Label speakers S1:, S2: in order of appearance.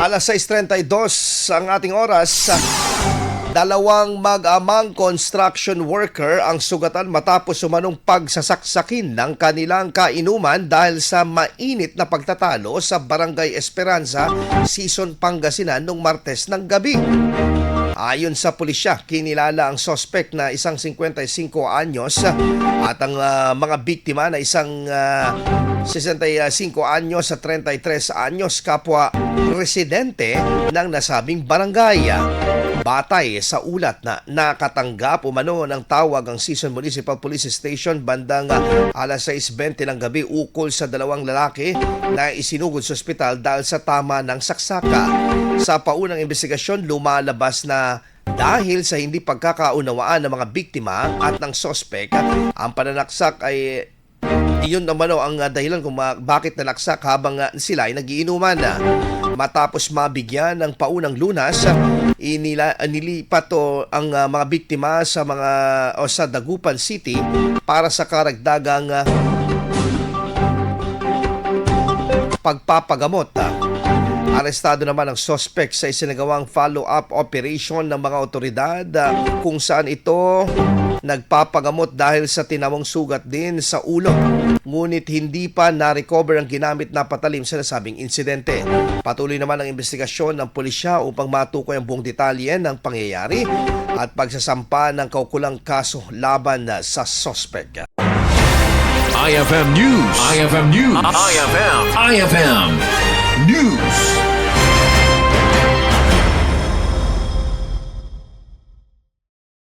S1: Alas 6:32 ang ating oras. Dalawang mag-amang construction worker ang sugatan matapos umanong pagsasaksakin ng kanilang kainuman dahil sa mainit na pagtatalo sa Barangay Esperanza, Sison, Pangasinan noong Martes ng gabi. Ayon sa pulisya, kinilala ang sospek na isang 55 anyos at ang mga biktima na isang 65 anyos at 33 anyos kapwa residente ng nasabing barangay. Batay sa ulat na nakatanggap umano ng tawag ang Sison Municipal Police Station bandang alas 6:20 ng gabi ukol sa dalawang lalaki na isinugod sa ospital dahil sa tama ng saksaka. Sa paunang investigasyon, lumalabas na dahil sa hindi pagkakaunawaan ng mga biktima at ng sospek, ang pananaksak ay iyon naman ang dahilan kung bakit nanaksak habang sila ay nagiinuman. Matapos mabigyan ng paunang lunas, nilipat ang mga biktima sa Dagupan City para sa karagdagang pagpapagamot. Arestado naman ang suspect sa isinagawang follow-up operation ng mga otoridad kung saan ito nagpapagamot dahil sa tinamong sugat din sa ulo. Ngunit hindi pa na-recover ang ginamit na patalim sa nasabing insidente. Patuloy naman ang investigasyon ng pulisya upang matukoy ang buong detalye ng pangyayari at pagsasampa ng kaukulang kaso laban sa suspect.
S2: IFM News. IFM News. IFM News.